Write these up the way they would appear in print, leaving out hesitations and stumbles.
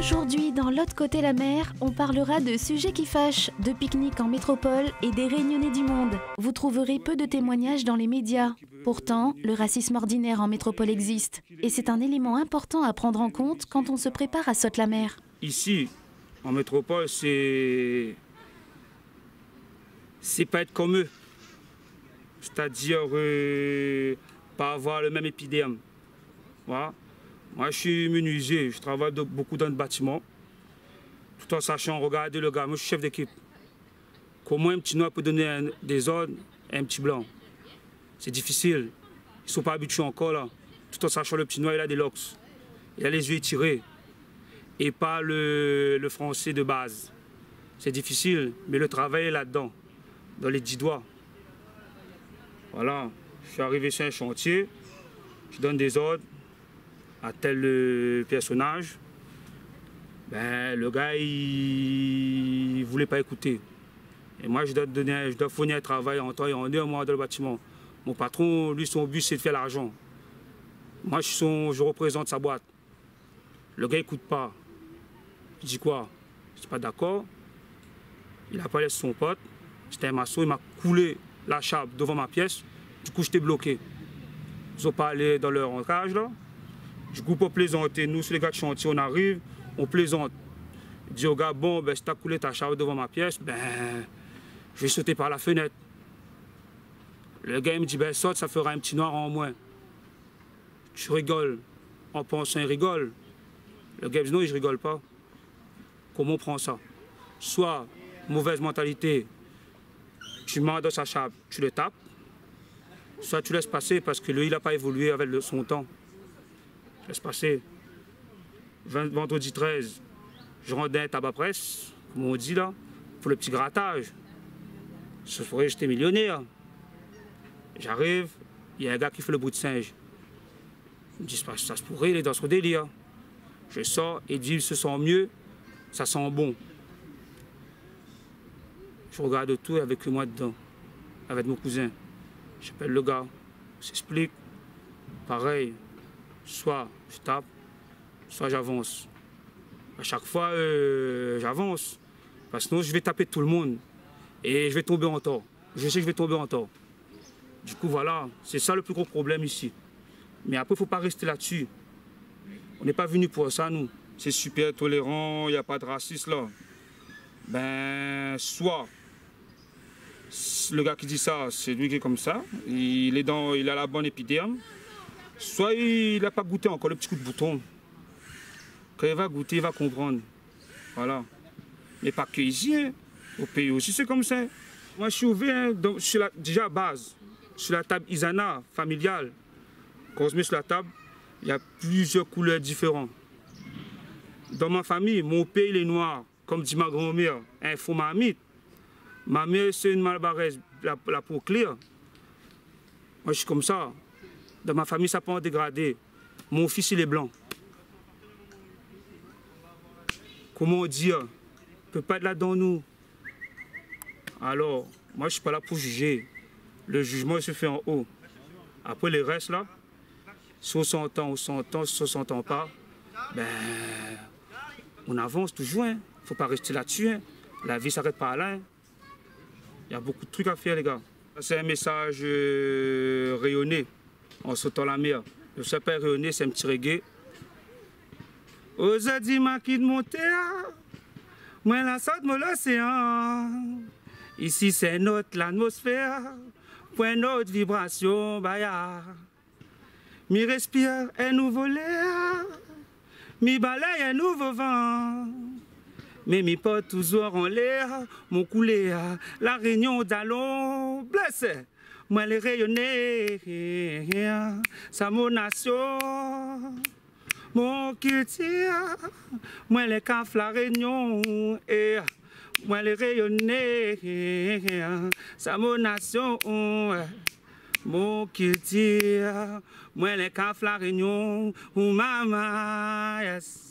Aujourd'hui, dans l'autre côté la mer, on parlera de sujets qui fâchent, de pique-niques en métropole et des réunionnais du monde. Vous trouverez peu de témoignages dans les médias. Pourtant, le racisme ordinaire en métropole existe. Et c'est un élément important à prendre en compte quand on se prépare à Saute-la-Mer. Ici, en métropole, c'est pas être comme eux. C'est-à-dire pas avoir le même épiderme. Voilà. Moi, je suis menuisier, je travaille beaucoup dans le bâtiment. Tout en sachant, regardez le gars, moi je suis chef d'équipe. Comment un petit noir peut donner des ordres à un petit blanc? C'est difficile. Ils ne sont pas habitués encore là. Tout en sachant, le petit noir, il a des locks. Il a les yeux étirés. Et pas le français de base. C'est difficile, mais le travail est là-dedans, dans les 10 doigts. Voilà, je suis arrivé sur un chantier, je donne des ordres à tel personnage. Ben, le gars, il ne voulait pas écouter. Et moi, je dois fournir un travail en temps et en heure, moi, dans le bâtiment. Mon patron, lui, son but, c'est de faire l'argent. Moi, je représente sa boîte. Le gars, il n'écoute pas. Je dis quoi? Je ne suis pas d'accord. Il a pas laissé son pote. C'était un maçon, il m'a coulé la chape devant ma pièce. Du coup, j'étais bloqué. Ils sont pas allés dans leur ancrage, là. Du coup, pour plaisanter, nous, sur les gars de chantier, on arrive, on plaisante. Je dis au gars, bon, ben, si t'as coulé ta chape devant ma pièce, ben, je vais sauter par la fenêtre. Le gars, il me dit, ben, saute, ça fera un petit noir en moins. Je rigole. En pensant, il rigole. Le gars me dit, non, je rigole pas. Comment on prend ça? Soit, mauvaise mentalité, tu mets dans sa chape, tu le tapes. Soit tu laisses passer parce que lui, il n'a pas évolué avec son temps. Laisse passer. Vendredi 13, je rentre dans un tabac presse, comme on dit là, pour le petit grattage. Ce soir, j'étais millionnaire. J'arrive, il y a un gars qui fait le bout de singe. Il me dit, ça se pourrait, il est dans son délire. Je sors et il dit, il se sent mieux, ça sent bon. Je regarde tout avec moi dedans, avec mon cousin. J'appelle le gars, on s'explique. Pareil, soit je tape, soit j'avance. À chaque fois, j'avance. Parce que sinon, je vais taper tout le monde. Et je vais tomber en tort. Je sais que je vais tomber en tort. Du coup, voilà, c'est ça le plus gros problème ici. Mais après, il ne faut pas rester là-dessus. On n'est pas venu pour ça, nous. C'est super tolérant, il n'y a pas de racisme là. Ben, soit le gars qui dit ça, c'est lui qui est comme ça, il a la bonne épiderme, soit il n'a pas goûté encore le petit coup de bouton. Quand il va goûter, il va comprendre. Voilà. Mais pas que ici, hein. Au pays aussi, c'est comme ça. Moi, je suis ouvert déjà à base, sur la table Isana familiale. Quand on se met sur la table, il y a plusieurs couleurs différentes. Dans ma famille, mon père, il est noir, comme dit ma grand-mère, un faux marmite. Ma mère, c'est une malbaraise, la peau claire. Moi, je suis comme ça. Dans ma famille, ça peut en dégrader. Mon fils, il est blanc. Comment dire? Il ne peut pas être là dans nous. Alors, moi, je ne suis pas là pour juger. Le jugement, il se fait en haut. Après, les restes, là, si on s'entend, on s'entend. Si on ne s'entend pas, ben, on avance toujours. Il ne faut pas rester là-dessus. Hein. La vie ne s'arrête pas là. Hein. Il y a beaucoup de trucs à faire, les gars. C'est un message rayonné en sautant la mer. Le sapin rayonné, c'est un petit reggae. Aux adima qui de monter, moi la saute de l'océan. Ici, c'est notre l'atmosphère, point notre vibration, baya. Mi respire un nouveau l'air, mi balaye un nouveau vent. Mais mi porte toujours en l'air, mon coulé, la réunion d'allons, blessé. Moi les rayonnés, ça mon nation, mon culture, moi les cafes, la réunion, moi les rayonnés, ça mon nation, mon culture, moi les cafes, la réunion, maman, yes.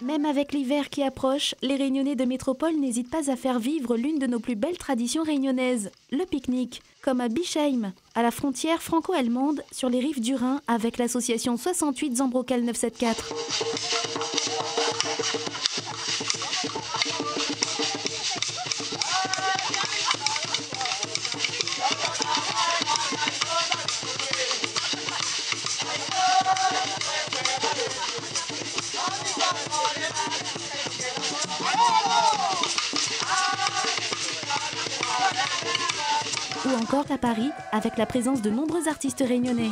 Même avec l'hiver qui approche, les Réunionnais de métropole n'hésitent pas à faire vivre l'une de nos plus belles traditions réunionnaises, le pique-nique, comme à Bischheim, à la frontière franco-allemande, sur les rives du Rhin, avec l'association 68 Zambrocal 974. à Paris avec la présence de nombreux artistes réunionnais.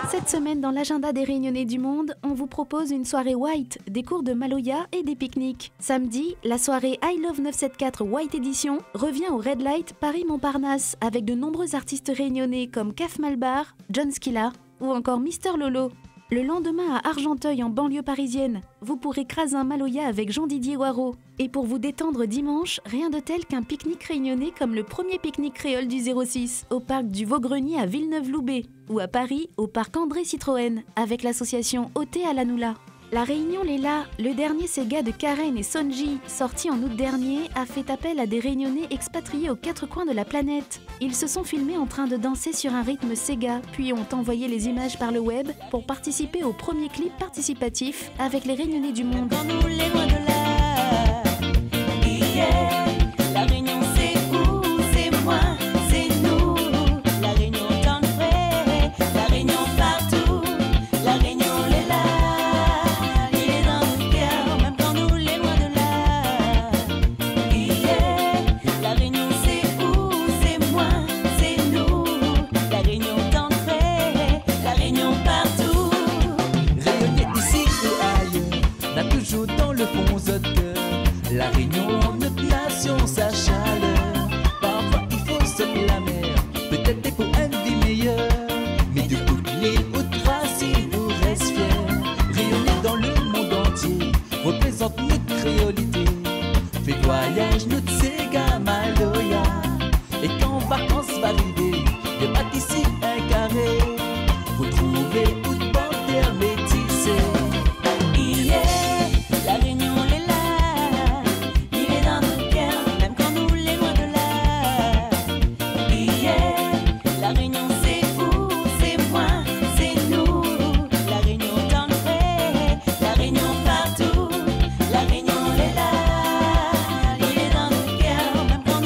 Cette semaine, dans l'agenda des Réunionnais du Monde, on vous propose une soirée White, des cours de Maloya et des pique-niques. Samedi, la soirée I Love 974 White Edition revient au Red Light Paris-Montparnasse avec de nombreux artistes réunionnais comme Caf Malbar, John Skilla ou encore Mister Lolo. Le lendemain à Argenteuil en banlieue parisienne, vous pourrez craser un Maloya avec Jean-Didier Waro. Et pour vous détendre dimanche, rien de tel qu'un pique-nique réunionnais comme le premier pique-nique créole du 06 au parc du Vaugrenier à Villeneuve-Loubet ou à Paris au parc André Citroën avec l'association Oté à la Noula. La réunion Léla, le dernier Sega de Karen et Sonji, sorti en août dernier, a fait appel à des Réunionnais expatriés aux quatre coins de la planète. Ils se sont filmés en train de danser sur un rythme Sega, puis ont envoyé les images par le web pour participer au premier clip participatif avec les Réunionnais du monde. La Réunion c'est où, c'est moi, c'est nous. La Réunion dans le vrai, la Réunion partout. La Réunion est là, il est dans nos cœurs, même quand nous les loin de là. La Réunion c'est où, c'est moi, c'est nous. La Réunion dans le vrai, la Réunion partout. Rayonner ici ou ailleurs, n'a toujours dans le fond de cœur. La Réunion, notre nation, sa chaleur. Parfois il faut sauter la mer, peut-être pour une vie meilleure. Mais de toute l'île au tracé, nous reste fiers. Rayonner dans le monde entier, représente notre créolité. Fait voyage notre Sega Maloya. Et quand vacances va arriver, de battre ici un carré. Vous trouvez où de panthère métissée. La Réunion est là, il est dans nos cœurs, même quand nous les loin de là. La Réunion c'est où, c'est moi, c'est nous. La Réunion dans le vrai, la Réunion partout. La Réunion est là, il est dans nos cœurs, même quand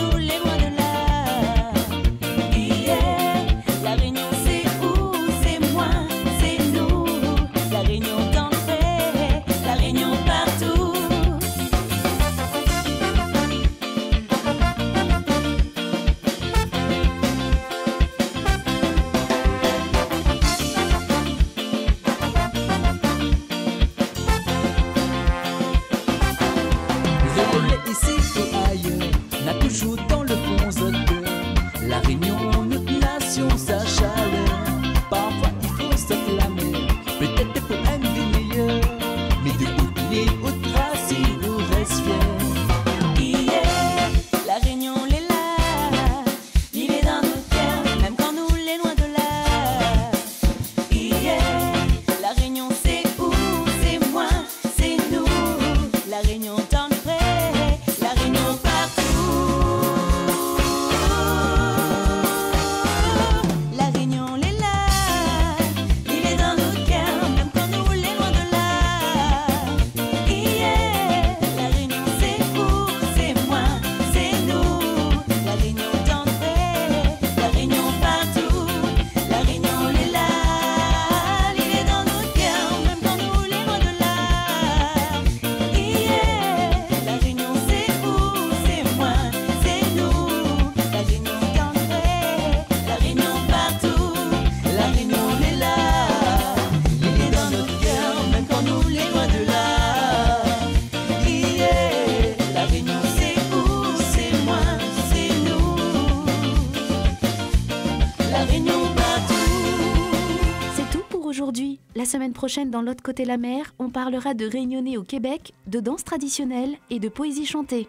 La semaine prochaine, dans l'autre côté la mer, on parlera de réunionnais au Québec, de danse traditionnelle et de poésie chantée.